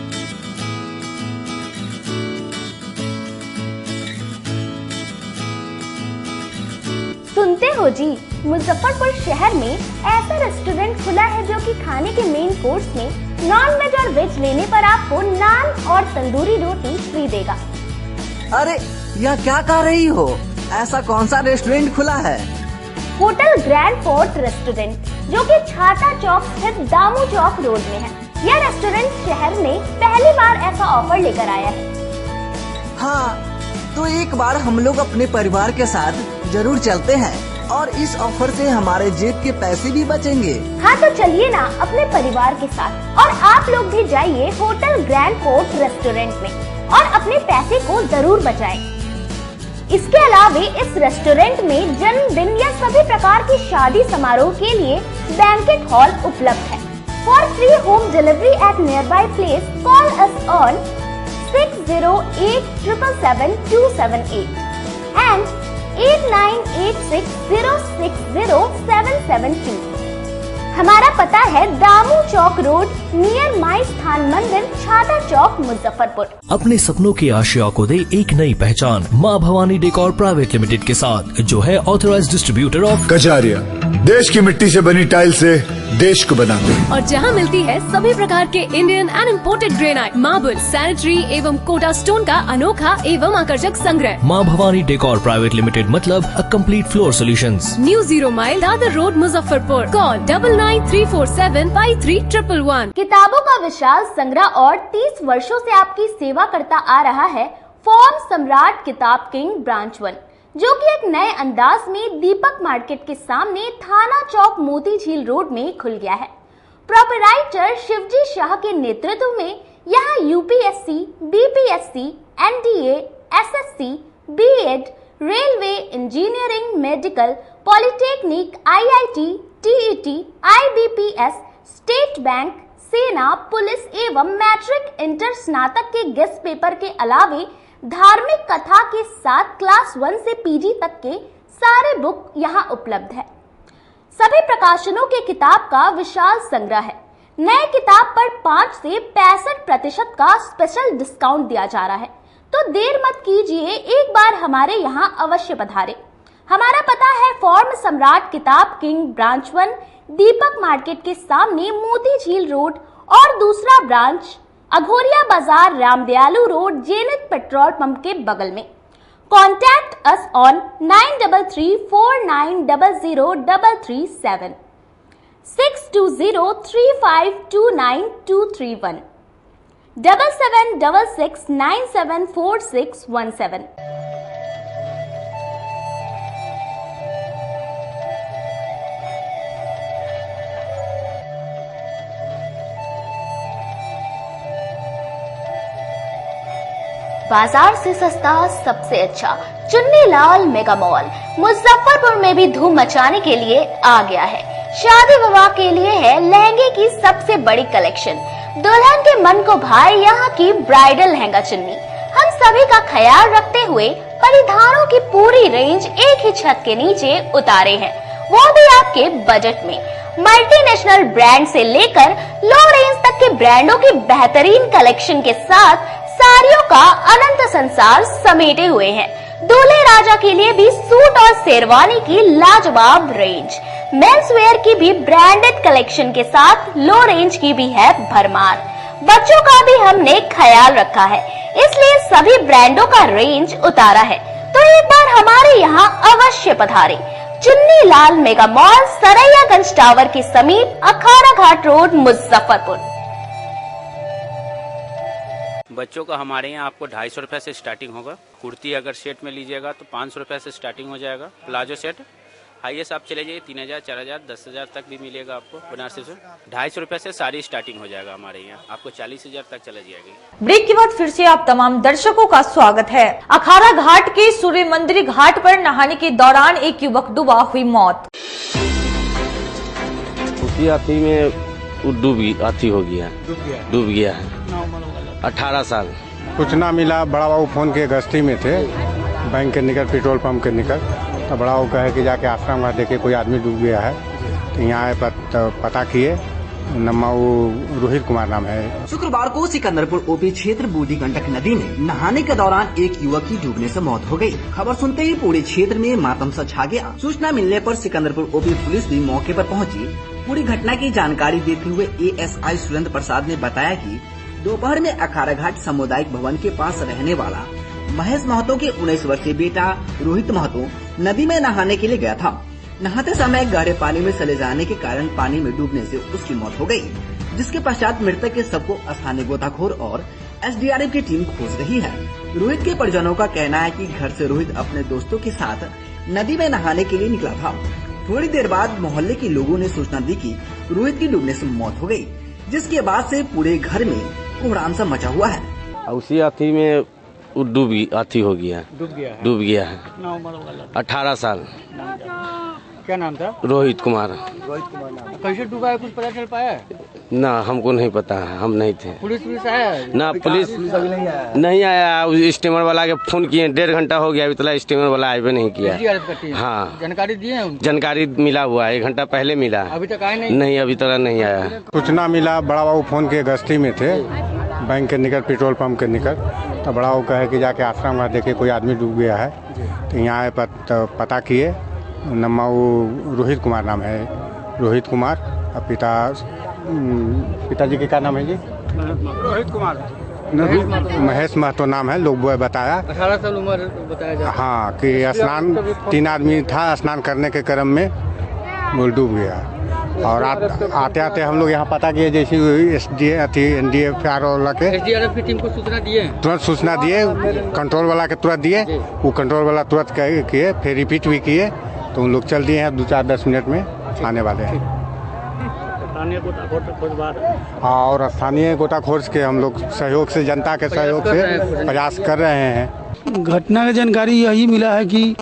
सुनते हो जी, मुजफ्फरपुर शहर में ऐसा रेस्टोरेंट खुला है जो कि खाने के मेन कोर्स में नॉन वेज और वेज लेने पर आपको नान और तंदूरी रोटी फ्री देगा। अरे यह क्या कह रही हो, ऐसा कौन सा रेस्टोरेंट खुला है? होटल ग्रैंड फोर्ट रेस्टोरेंट, जो कि छाता चौक स्थित दामू चौक रोड में है। यह रेस्टोरेंट शहर में पहली बार ऐसा ऑफर लेकर आया है। हाँ, तो एक बार हम लोग अपने परिवार के साथ जरूर चलते हैं और इस ऑफर से हमारे जेब के पैसे भी बचेंगे। हाँ तो चलिए ना अपने परिवार के साथ, और आप लोग भी जाइए होटल ग्रैंड फोर्ट रेस्टोरेंट में और अपने पैसे को जरूर बचाएं। इसके अलावा इस रेस्टोरेंट में जन्मदिन या सभी प्रकार की शादी समारोह के लिए बैंकेट हॉल उपलब्ध है। For free home delivery at near by place call us on 6087777278 and 8986060772। हमारा पता है दामू चौक रोड नियर माई स्थान मंदिर, छाता चौक, मुजफ्फरपुर। अपने सपनों की आशिया को दे एक नई पहचान माँ भवानी डेकोर प्राइवेट लिमिटेड के साथ, जो है ऑथराइज्ड डिस्ट्रीब्यूटर ऑफ कजारिया। देश की मिट्टी से बनी टाइल से देश को बनाते हैं, और जहां मिलती है सभी प्रकार के Indian and imported granite, marble, sanitary एवं कोटा स्टोन का अनोखा एवं आकर्षक संग्रह। माँ भवानी डेकोर प्राइवेट लिमिटेड मतलब a complete floor solutions. New 0 mile Dadar road, Muzaffarpur. Call 9934753111। किताबों का विशाल संग्रह और 30 वर्षों से आपकी सेवा करता आ रहा है फॉर्म सम्राट किताब किंग ब्रांच 1, जो कि एक नए अंदाज में दीपक मार्केट के सामने थाना चौक मोती झील रोड में खुल गया है। प्रोपराइटर शिवजी शाह के नेतृत्व में यहाँ UPSC, BPSC, NDA, SSC, BEd, railway, engineering, medical, polytechnic, IIT, TET, IBPS, state bank, सेना, पुलिस एवं मैट्रिक इंटर स्नातक के गेस्ट पेपर के अलावे धार्मिक कथा के साथ क्लास 1 से पीजी तक के सारे बुक यहाँ उपलब्ध है। सभी प्रकाशनों के किताब का विशाल संग्रह है। नए किताब पर 5 से 65% का स्पेशल डिस्काउंट दिया जा रहा है, तो देर मत कीजिए, एक बार हमारे यहाँ अवश्य पधारे। हमारा पता है फॉर्म सम्राट किताब किंग ब्रांच 1, दीपक मार्केट के सामने मोती झील रोड, और दूसरा ब्रांच अघोरिया बाजार, Ramdayalu road, Jenit petrol pump के बगल में। Contact us on 9334900337 6203529231 7766974617। बाजार से सस्ता सबसे अच्छा चुन्नीलाल मेगा मॉल मुजफ्फरपुर में भी धूम मचाने के लिए आ गया है। शादी विवाह के लिए है लहंगे की सबसे बड़ी कलेक्शन। दुल्हन के मन को भाए यहाँ की ब्राइडल लहंगा चुन्नी। हम सभी का ख्याल रखते हुए परिधानों की पूरी रेंज एक ही छत के नीचे उतारे हैं, वो भी आपके बजट में। मल्टीनेशनल ब्रांड से लेकर लो रेंज तक के ब्रांडों की बेहतरीन कलेक्शन के साथ साड़ियों का अनंत संसार समेटे हुए हैं। दूल्हे राजा के लिए भी सूट और शेरवानी की लाजवाब रेंज, मेंस वेयर की भी ब्रांडेड कलेक्शन के साथ लो रेंज की भी है भरमार। बच्चों का भी हमने ख्याल रखा है, इसलिए सभी ब्रांडों का रेंज उतारा है। तो एक बार हमारे यहाँ अवश्य पधारें। Chunni Lal mega mall, Saraiyaganj tower के समीप, अखाड़ा घाट रोड, मुजफ्फरपुर। बच्चों का हमारे यहाँ आपको 250 रुपए से स्टार्टिंग होगा। कुर्ती अगर सेट में लीजिएगा तो 500 रुपए से स्टार्टिंग हो जाएगा। प्लाजो सेट हाईएस्ट आप चले जाइए 3000, 4000, 10,000 तक भी मिलेगा आपको बनारसी से। 250 रुपए से सारी स्टार्टिंग हो जाएगा हमारे यहाँ, आपको 40,000 तक चला जाएगी। ब्रेक के बाद फिर से आप तमाम दर्शकों का स्वागत है। अखाड़ा घाट के सूर्य मंदिर घाट पर नहाने के दौरान एक युवक डूबा, हुई मौत। उसी हाथी में डूब गया है 18 साल। सूचना मिला, बड़ा बाबू फोन के गश्ती में थे, बैंक के निकट, पेट्रोल पंप के निकट, तो बड़ा बाबू कहे कि जाके आश्रम घाट देखे कोई आदमी डूब गया है। तो यहाँ पता किए, रोहित कुमार नाम है। शुक्रवार को सिकंदरपुर ओपी क्षेत्र बूढ़ी गंडक नदी में नहाने के दौरान एक युवक की डूबने से मौत हो गई। खबर सुनते ही पूरे क्षेत्र में मातम सा छा गया। सूचना मिलने पर सिकंदरपुर ओपी पुलिस भी मौके पर पहुंची। पूरी घटना की जानकारी देते हुए एएसआई सुरेंद्र प्रसाद ने बताया कि दोपहर में अखाड़ा घाट सामुदायिक भवन के पास रहने वाला महेश महतो के 19 वर्षीय बेटा रोहित महतो नदी में नहाने के लिए गया था। नहाते समय गहरे पानी में चले जाने के कारण पानी में डूबने से उसकी मौत हो गई, जिसके पश्चात मृतक के शव को स्थानीय गोताखोर और एसडीआरएफ की टीम खोज रही है। रोहित के परिजनों का कहना है कि घर से रोहित अपने दोस्तों के साथ नदी में नहाने के लिए निकला था। थोड़ी देर बाद मोहल्ले के लोगों ने सूचना दी कि रोहित की डूबने से मौत हो गई, जिसके बाद से पूरे घर में कोहराम सा मचा हुआ है। उसी हाथी में डूब गया है 18 साल। क्या नाम था? रोहित कुमार। कैसे डूबा है, कुछ पता चल पाया? ना, हमको नहीं पता है, हम नहीं थे। पुलिस आया? ना, पुलिस नहीं आया। स्टीमर वाला के फोन किए, 1.5 घंटा हो गया, अभी तक स्टीमर वाला आए भी नहीं किया। हाँ, जानकारी दिए? जानकारी मिला हुआ है, 1 घंटा पहले मिला। अभी तक आए नहीं? नहीं, अभी तक नहीं आया। सूचना मिला, बड़ा बाबू फोन के गश्ती में थे, बैंक के निकट, पेट्रोल पंप के निकट, तो बड़ा बाबू कहे कि जाके आश्रम घाट देखे कोई आदमी डूब गया है। तो यहाँ पता किए, रोहित कुमार नाम है, रोहित कुमार। और पिताजी के क्या नाम है जी? रोहित कुमार। महेश महतो नाम है, लोग बताया। 18 साल उम्र बताया जाता है। हाँ, कि स्नान 3 आदमी था, स्नान करने के क्रम में वो डूब गया। और आते आते हम लोग यहाँ पता किए, जैसे एनडीएफआर वाला के एसडीआरएफ की टीम को सूचना दिए, तुरंत सूचना दिए, कंट्रोल वाला के तुरंत दिए, वो कंट्रोल वाला तुरंत किए, फिर रिपीट भी किए, तो उन लोग चल दिए हैं, 2-4-10 मिनट में आने वाले हैं। और स्थानीय गोताखोर के हम लोग सहयोग से, जनता के सहयोग से प्रयास कर रहे हैं। घटना की जानकारी यही मिला है कि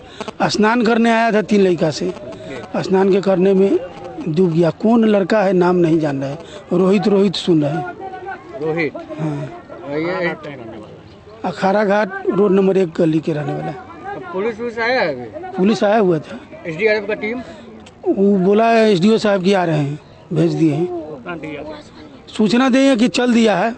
स्नान करने आया था 3 लड़का से, स्नान के करने में डूब गया। कौन लड़का है नाम नहीं जान रहे, रोहित सुन रहे हैं। रोहित, हाँ, अखाड़ा घाट रोड नंबर 1 गली के रहने वाला है। पुलिस आया है? पुलिस आया हुआ था। एसडीआरएफ का टीम वो बोला है एसडीओ साहब की आ रहे हैं, भेज दिए हैं। सूचना दिए कि चल दिया है,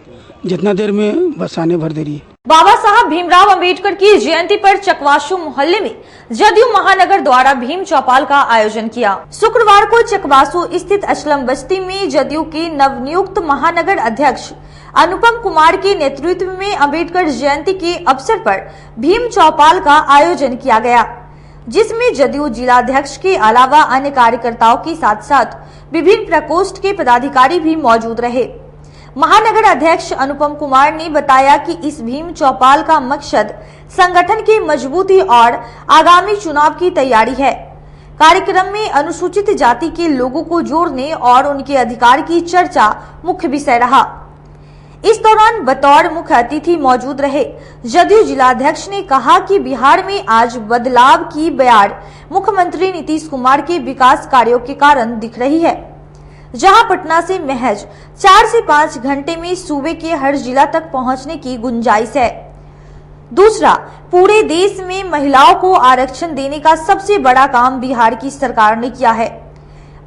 जितना देर में बस आने भर देरी है। बाबा साहब भीमराव अंबेडकर की जयंती पर चकवासू मोहल्ले में जदयू महानगर द्वारा भीम चौपाल का आयोजन किया। शुक्रवार को चकवासू स्थित असलम बस्ती में जदयू के नवनियुक्त महानगर अध्यक्ष अनुपम कुमार के नेतृत्व में अंबेडकर जयंती के अवसर पर भीम चौपाल का आयोजन किया गया, जिसमें जदयू जिलाध्यक्ष के अलावा अन्य कार्यकर्ताओं के साथ साथ विभिन्न प्रकोष्ठ के पदाधिकारी भी मौजूद रहे। महानगर अध्यक्ष अनुपम कुमार ने बताया कि इस भीम चौपाल का मकसद संगठन की मजबूती और आगामी चुनाव की तैयारी है। कार्यक्रम में अनुसूचित जाति के लोगों को जोड़ने और उनके अधिकार की चर्चा मुख्य विषय रहा। इस दौरान बतौर मुख्य अतिथि मौजूद रहे जदयू जिलाध्यक्ष ने कहा कि बिहार में आज बदलाव की बयार मुख्यमंत्री नीतीश कुमार के विकास कार्यों के कारण दिख रही है, जहां पटना से महज 4 से 5 घंटे में सूबे के हर जिला तक पहुंचने की गुंजाइश है। दूसरा, पूरे देश में महिलाओं को आरक्षण देने का सबसे बड़ा काम बिहार की सरकार ने किया है।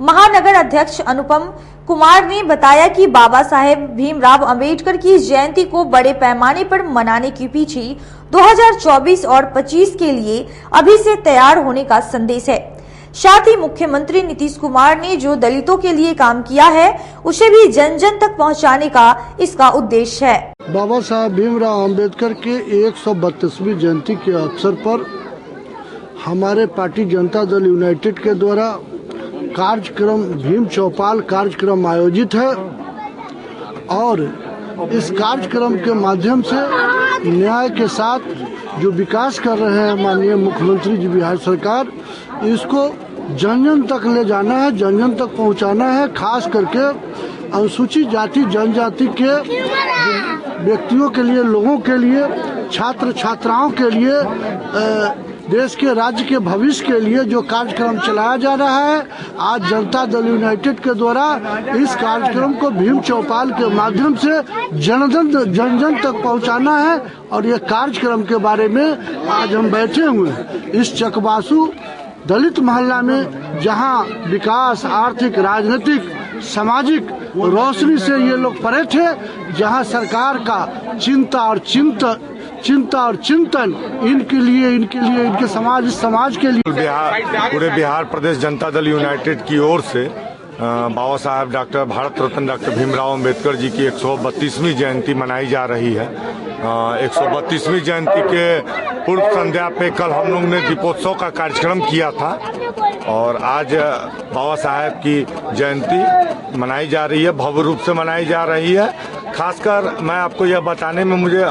महानगर अध्यक्ष अनुपम कुमार ने बताया कि बाबा साहेब भीमराव अंबेडकर की जयंती को बड़े पैमाने पर मनाने के पीछे 2024 और 25 के लिए अभी से तैयार होने का संदेश है। साथ ही मुख्यमंत्री नीतीश कुमार ने जो दलितों के लिए काम किया है उसे भी जन जन तक पहुंचाने का इसका उद्देश्य है। बाबा साहेब भीमराव अंबेडकर के 132वीं जयंती के अवसर पर हमारे पार्टी जनता दल यूनाइटेड के द्वारा कार्यक्रम भीम चौपाल कार्यक्रम आयोजित है और इस कार्यक्रम के माध्यम से न्याय के साथ जो विकास कर रहे हैं माननीय मुख्यमंत्री जी बिहार सरकार, इसको जन जन तक ले जाना है, जन जन तक पहुंचाना है। खास करके अनुसूचित जाति जनजाति के व्यक्तियों के लिए, लोगों के लिए, छात्र छात्राओं के लिए, देश के राज्य के भविष्य के लिए जो कार्यक्रम चलाया जा रहा है, आज जनता दल यूनाइटेड के द्वारा इस कार्यक्रम को भीम चौपाल के माध्यम से जन जन तक पहुंचाना है। और ये कार्यक्रम के बारे में आज हम बैठे हुए हैं इस चकबासु दलित मोहल्ला में, जहां विकास, आर्थिक, राजनीतिक, सामाजिक रोशनी से ये लोग परे थे, जहां सरकार का चिंता और चिंतन इनके लिए इनके समाज के लिए पूरे बिहार प्रदेश जनता दल यूनाइटेड की ओर से बाबा साहेब डॉक्टर भारत रत्न डॉक्टर भीमराव अंबेडकर जी की 132वीं जयंती मनाई जा रही है। 132वीं जयंती के पूर्व संध्या पे कल हम लोग ने दीपोत्सव का कार्यक्रम किया था और आज बाबा साहेब की जयंती मनाई जा रही है, भव्य रूप से मनाई जा रही है। खासकर मैं आपको यह बताने में मुझे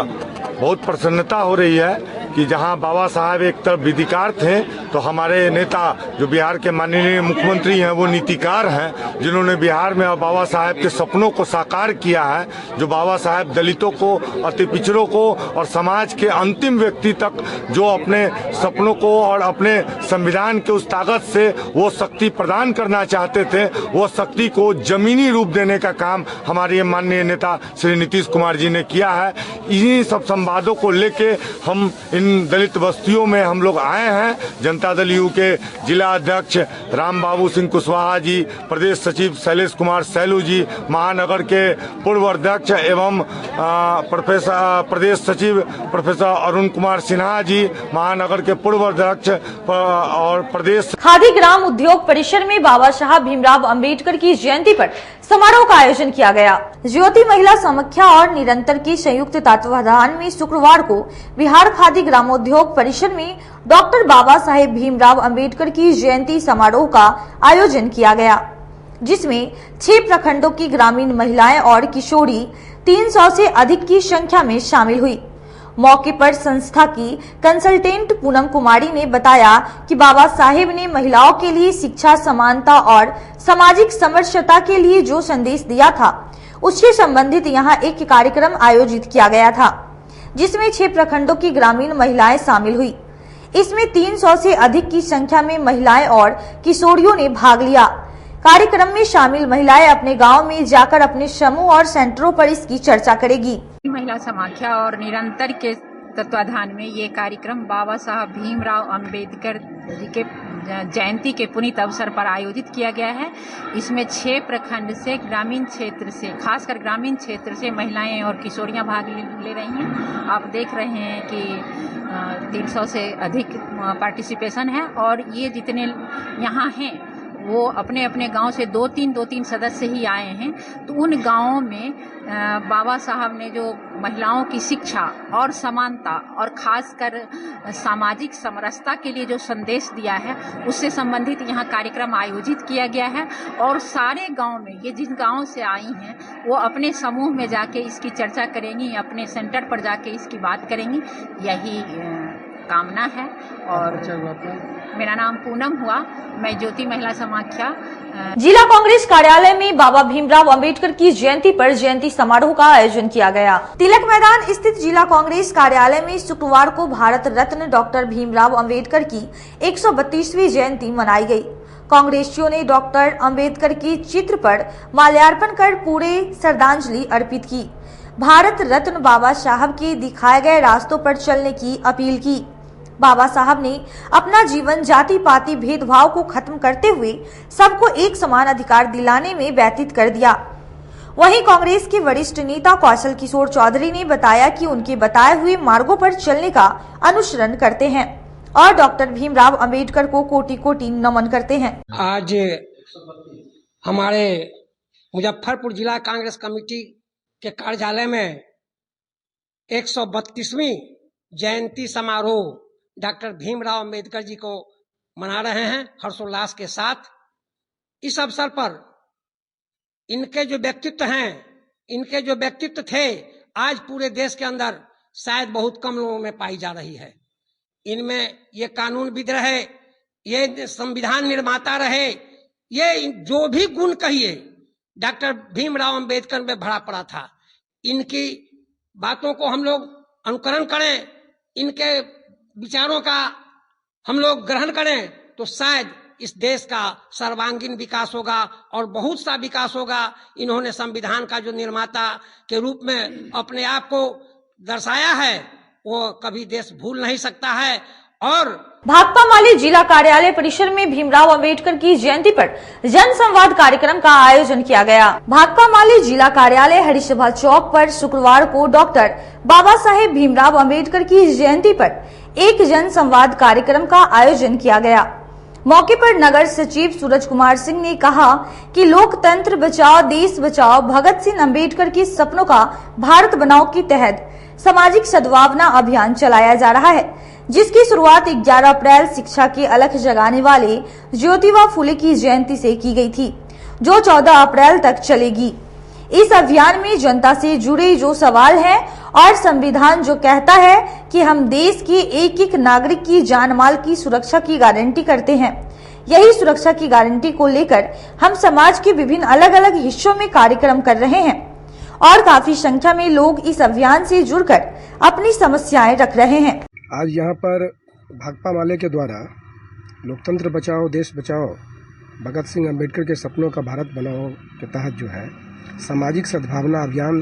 बहुत प्रसन्नता हो रही है कि जहां बाबा साहब एक तरफ विधिकार थे, तो हमारे नेता जो बिहार के माननीय मुख्यमंत्री हैं वो नीतिकार हैं, जिन्होंने बिहार में बाबा साहब के सपनों को साकार किया है। जो बाबा साहब दलितों को, अति पिछड़ों को और समाज के अंतिम व्यक्ति तक जो अपने सपनों को और अपने संविधान के उस ताकत से वो शक्ति प्रदान करना चाहते थे, वो शक्ति को जमीनी रूप देने का काम हमारे माननीय नेता श्री नीतीश कुमार जी ने किया है। इन्हीं सब संवादों को लेके हम इन दलित बस्तियों में हम लोग आए हैं। जनता दल यू के जिला अध्यक्ष राम बाबू सिंह कुशवाहा जी, प्रदेश सचिव शैलेश कुमार सैलू जी, महानगर के पूर्व अध्यक्ष एवं प्रदेश सचिव प्रोफेसर अरुण कुमार सिन्हा जी, महानगर के पूर्व अध्यक्ष और प्रदेश खादी ग्राम उद्योग परिसर में बाबा साहब भीमराव अंबेडकर की जयंती पर समारोह का आयोजन किया गया। ज्योति महिला समाख्या और निरंतर के संयुक्त तत्वावधान में शुक्रवार को बिहार खादी ग्रामोद्योग परिसर में डॉक्टर बाबा साहेब भीमराव अंबेडकर की जयंती समारोह का आयोजन किया गया, जिसमें 6 प्रखंडों की ग्रामीण महिलाएं और किशोरी 300 से अधिक की संख्या में शामिल हुई। मौके पर संस्था की कंसल्टेंट पूनम कुमारी ने बताया कि बाबा साहेब ने महिलाओं के लिए शिक्षा, समानता और सामाजिक समरसता के लिए जो संदेश दिया था, उससे संबंधित यहां एक कार्यक्रम आयोजित किया गया था, जिसमें 6 प्रखंडों की ग्रामीण महिलाएं शामिल हुई। इसमें 300 से अधिक की संख्या में महिलाएं और किशोरियों ने भाग लिया। कार्यक्रम में शामिल महिलाएं अपने गांव में जाकर अपने समूह और सेंटरों पर इसकी चर्चा करेगी। महिला समाख्या और निरंतर के तत्वाधान में ये कार्यक्रम बाबा साहब भीमराव अंबेडकर जी के जयंती के पुनीत अवसर पर आयोजित किया गया है। इसमें 6 प्रखंड से, ग्रामीण क्षेत्र से, खासकर ग्रामीण क्षेत्र से महिलाएं और किशोरियां भाग ले रही हैं। आप देख रहे हैं कि 300 से अधिक पार्टिसिपेशन है और ये जितने यहाँ हैं वो अपने अपने गांव से 2-3 सदस्य ही आए हैं। तो उन गांवों में बाबा साहब ने जो महिलाओं की शिक्षा और समानता और खासकर सामाजिक समरसता के लिए जो संदेश दिया है, उससे संबंधित यहाँ कार्यक्रम आयोजित किया गया है। और सारे गांव में, ये जिन गांव से आई हैं वो अपने समूह में जाके इसकी चर्चा करेंगी, अपने सेंटर पर जाके इसकी बात करेंगी, यही कामना है। और मेरा नाम पूनम हुआ, मैं ज्योति महिला समाख्या। जिला कांग्रेस कार्यालय में बाबा भीमराव अंबेडकर की जयंती पर जयंती समारोह का आयोजन किया गया। तिलक मैदान स्थित जिला कांग्रेस कार्यालय में शुक्रवार को भारत रत्न डॉक्टर भीमराव अंबेडकर की 132वीं जयंती मनाई गई। कांग्रेसियों ने डॉक्टर अंबेडकर की चित्र पर माल्यार्पण कर पूरे श्रद्धांजलि अर्पित की। भारत रत्न बाबा साहब के दिखाए गए रास्तों पर चलने की अपील की। बाबा साहब ने अपना जीवन जाति पाति भेदभाव को खत्म करते हुए सबको एक समान अधिकार दिलाने में व्यतीत कर दिया। वहीं कांग्रेस के वरिष्ठ नेता कौशल किशोर चौधरी ने बताया कि उनके बताए हुए मार्गों पर चलने का अनुसरण करते हैं और डॉक्टर भीमराव अंबेडकर को कोटि कोटि नमन करते हैं। आज हमारे मुजफ्फरपुर जिला कांग्रेस कमेटी के कार्यालय में 132वीं जयंती समारोह डॉक्टर भीमराव अंबेडकर जी को मना रहे हैं हर्षोल्लास के साथ। इस अवसर पर इनके जो व्यक्तित्व हैं, इनके जो व्यक्तित्व थे, आज पूरे देश के अंदर शायद बहुत कम लोगों में पाई जा रही है। इनमें ये कानूनविद रहे, ये संविधान निर्माता रहे, ये जो भी गुण कहिए डॉक्टर भीमराव अंबेडकर में भरा पड़ा था। इनकी बातों को हम लोग अनुकरण करें, इनके विचारों का हम लोग ग्रहण करें तो शायद इस देश का सर्वांगीण विकास होगा और बहुत सा विकास होगा। इन्होंने संविधान का जो निर्माता के रूप में अपने आप को दर्शाया है वो कभी देश भूल नहीं सकता है। और भाकपा माले जिला कार्यालय परिसर में भीमराव अंबेडकर की जयंती पर जन संवाद कार्यक्रम का आयोजन किया गया। भाकपा माले जिला कार्यालय हरिसभा चौक पर शुक्रवार को डॉक्टर बाबा साहेब भीमराव अंबेडकर की जयंती पर एक जन संवाद कार्यक्रम का आयोजन किया गया। मौके पर नगर सचिव सूरज कुमार सिंह ने कहा कि लोकतंत्र बचाओ देश बचाओ भगत सिंह अंबेडकर के सपनों का भारत बनाओ के तहत सामाजिक सद्भावना अभियान चलाया जा रहा है, जिसकी शुरुआत 11 अप्रैल शिक्षा के अलख जगाने वाले ज्योतिबा फुले की जयंती से की गई थी, जो 14 अप्रैल तक चलेगी। इस अभियान में जनता से जुड़े जो सवाल हैं और संविधान जो कहता है कि हम देश के एक एक नागरिक की जान माल की सुरक्षा की गारंटी करते हैं, यही सुरक्षा की गारंटी को लेकर हम समाज के विभिन्न अलग अलग हिस्सों में कार्यक्रम कर रहे हैं और काफी संख्या में लोग इस अभियान से जुड़कर अपनी समस्याएं रख रहे हैं। आज यहाँ पर भाकपा माले के द्वारा लोकतंत्र बचाओ देश बचाओ भगत सिंह अंबेडकर के सपनों का भारत बनाओ के तहत जो है सामाजिक सद्भावना अभियान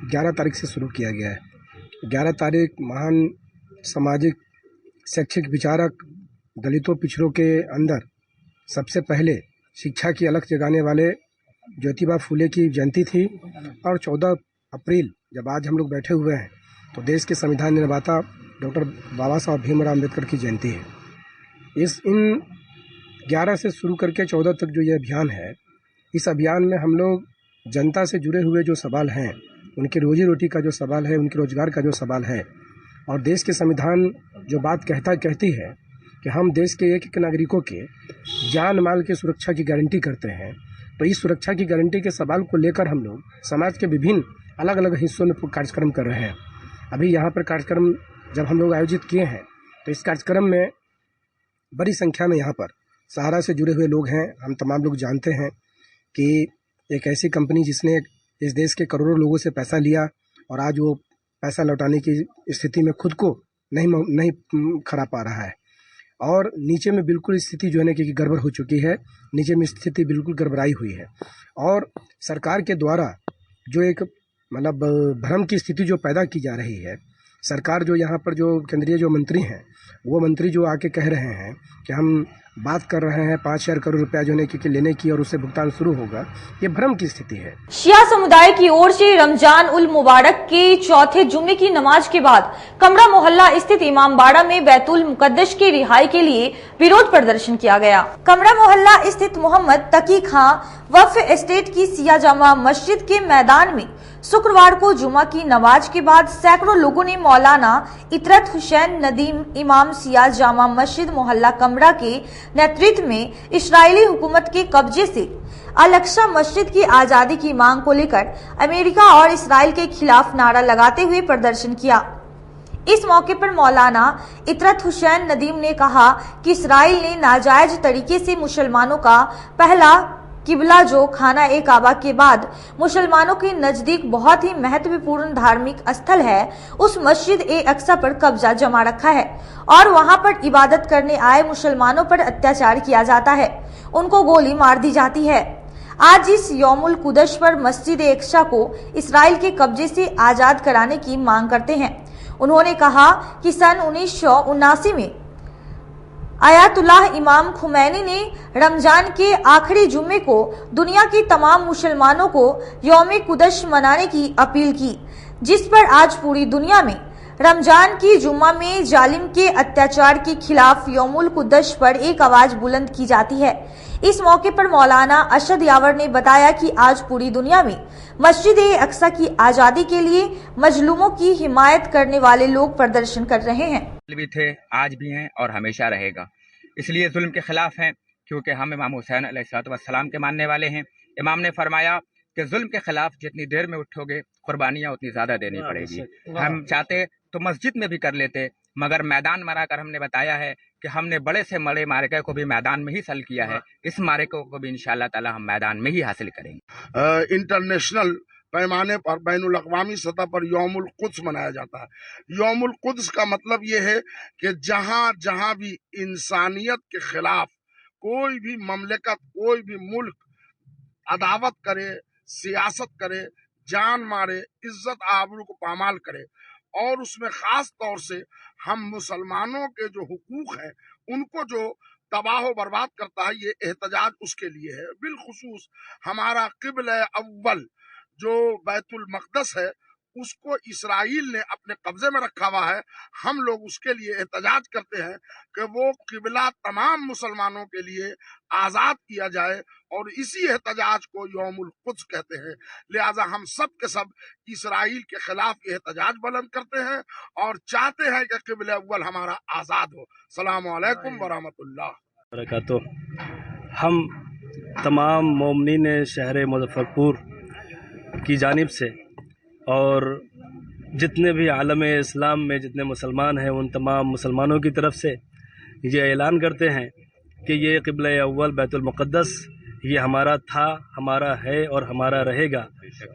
11 तारीख से शुरू किया गया है। 11 तारीख महान सामाजिक शैक्षिक विचारक दलितों पिछड़ों के अंदर सबसे पहले शिक्षा की अलख जगाने वाले ज्योतिबा फुले की जयंती थी और 14 अप्रैल जब आज हम लोग बैठे हुए हैं तो देश के संविधान निर्माता डॉक्टर बाबा साहब भीमराव अंबेडकर की जयंती है। इन 11 से शुरू करके 14 तक जो ये अभियान है, इस अभियान में हम लोग जनता से जुड़े हुए जो सवाल हैं, उनकी रोजी रोटी का जो सवाल है, उनके रोजगार का जो सवाल है और देश के संविधान जो बात कहती है कि हम देश के एक एक नागरिकों के जान माल की सुरक्षा की गारंटी करते हैं, तो इस सुरक्षा की गारंटी के सवाल को लेकर हम लोग समाज के विभिन्न अलग अलग हिस्सों में कार्यक्रम कर रहे हैं। अभी यहाँ पर कार्यक्रम जब हम लोग आयोजित किए हैं तो इस कार्यक्रम में बड़ी संख्या में यहाँ पर सहारा से जुड़े हुए लोग हैं। हम तमाम लोग जानते हैं कि एक ऐसी कंपनी जिसने इस देश के करोड़ों लोगों से पैसा लिया और आज वो पैसा लौटाने की स्थिति में खुद को नहीं खड़ा पा रहा है और नीचे में बिल्कुल स्थिति जो है ना कि गड़बड़ हो चुकी है, नीचे में स्थिति बिल्कुल गड़बड़ाई हुई है और सरकार के द्वारा जो एक मतलब भ्रम की स्थिति जो पैदा की जा रही है, सरकार जो यहाँ पर जो केंद्रीय जो मंत्री हैं वो मंत्री जो आके कह रहे हैं कि हम बात कर रहे हैं 5,000 करोड़ रुपया जो कि लेने की और उससे भुगतान शुरू होगा, ये भ्रम की स्थिति है। शिया समुदाय की ओर से रमजान उल मुबारक के चौथे जुम्मे की नमाज के बाद कमरा मोहल्ला स्थित इमामबाड़ा में बैतुल मुकद्दस की रिहाई के लिए विरोध प्रदर्शन किया गया। कमरा मोहल्ला स्थित मोहम्मद तकी खां वक्फ एस्टेट की सिया जामा मस्जिद के मैदान में शुक्रवार को जुमा की नमाज के बाद सैकड़ों लोगों ने मौलाना इतरत हुसैन नदीम इमाम सिया जामा मस्जिद मोहल्ला कमरा के नेतृत्व में इस्राएली हुकूमत के कब्जे से अल-अक्सा मस्जिद की आजादी की मांग को लेकर अमेरिका और इसराइल के खिलाफ नारा लगाते हुए प्रदर्शन किया। इस मौके पर मौलाना इतरत हुसैन नदीम ने कहा कि इसराइल ने नाजायज तरीके से मुसलमानों का पहला किबला जो खाना ए काबा के बाद मुसलमानों के नजदीक बहुत ही महत्वपूर्ण धार्मिक स्थल है, उस मस्जिद ए अक्सा पर कब्जा जमा रखा है और वहां पर इबादत करने आए मुसलमानों पर अत्याचार किया जाता है, उनको गोली मार दी जाती है। आज इस यौमुल कुदस पर मस्जिद अक्सा को इसराइल के कब्जे से आजाद कराने की मांग करते हैं। उन्होंने कहा कि सन 1979 में आयतुल्लाह इमाम खुमैनी ने रमजान के आखिरी जुम्मे को दुनिया के तमाम मुसलमानों को यौम कुदस मनाने की अपील की, जिस पर आज पूरी दुनिया में रमजान की जुम्मा में जालिम के अत्याचार के खिलाफ यौमुल कुदस पर एक आवाज बुलंद की जाती है। इस मौके पर मौलाना अशद यावर ने बताया कि आज पूरी दुनिया में मस्जिद अक्सा की आजादी के लिए मजलूमों की हिमायत करने वाले लोग प्रदर्शन कर रहे हैं। भी थे, आज भी हैं और हमेशा रहेगा। इसलिए जुल्म के खिलाफ हैं, क्योंकि हम इमाम हुसैन अलैहिस्सलाम के मानने वाले हैं। इमाम ने फरमाया कि जुल्म के खिलाफ जितनी देर में उठोगे कुर्बानियाँ उतनी ज्यादा देनी पड़ेगी। हम चाहते तो मस्जिद में भी कर लेते, मगर मैदान में आकर हमने बताया है कि हमने बड़े से बड़े मार्के को भी मैदान में ही हल किया है। इस मार्के को भी इंशाअल्लाह ताला हम मैदान में ही हासिल करेंगे। इंटरनेशनल पैमाने पर बैनुल अक़वामी सतह पर यौमुल कुद्स मनाया जाता है। यौमुल कुद्स का मतलब ये है कि जहाँ जहाँ भी इंसानियत के खिलाफ कोई भी ममलकत, कोई भी मुल्क अदावत करे, सियासत करे, जान मारे, इज्जत आबरू को पामाल करे, और उसमें खास तौर से हम मुसलमानों के जो हुकूक हैं उनको जो तबाह बर्बाद करता है, ये एहतजाज उसके लिए है। बिलखुसूस हमारा क़िबला अव्वल जो बैतुल मक़दस है उसको इसराइल ने अपने कब्जे में रखा हुआ है। हम लोग उसके लिए एहतजाज करते हैं कि वो क़िबला तमाम मुसलमानों के लिए आज़ाद किया जाए, और इसी एहतजाज को यौमुल कुद्स कहते हैं। लिहाजा हम सब के सब इसराइल के खिलाफ एहतजाज बुलंद करते हैं और चाहते हैं कि क़िबला अव्वल हमारा आज़ाद हो। सलामु अलैकुम व रहमतुल्लाह बरकातुहू। हम तमाम मोमिनीन शहर मुज़फ़्फ़रपुर की जानिब से और जितने भी आलम इस्लाम में जितने मुसलमान हैं उन तमाम मुसलमानों की तरफ से ये ऐलान करते हैं कि ये क़िबला अव्वल बैतुल मुक़द्दस ये हमारा था, हमारा है और हमारा रहेगा,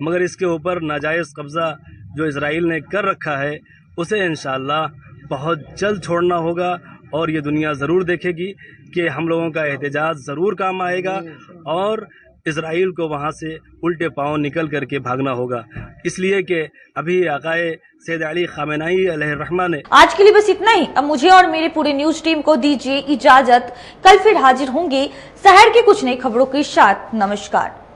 मगर इसके ऊपर नाजायज़ कब्ज़ा जो इसराइल ने कर रखा है उसे इंशाअल्लाह बहुत जल्द छोड़ना होगा, और ये दुनिया ज़रूर देखेगी कि हम लोगों का एहतजाज ज़रूर काम आएगा और इसराइल को वहाँ से उल्टे पाँव निकल करके भागना होगा। इसलिए कि अभी आकाए सैयद अली ख़ामेनी अलैहिर्रहमा ने। आज के लिए बस इतना ही। अब मुझे और मेरे पूरे न्यूज टीम को दीजिए इजाजत। कल फिर हाजिर होंगे शहर की कुछ नई खबरों के साथ। नमस्कार।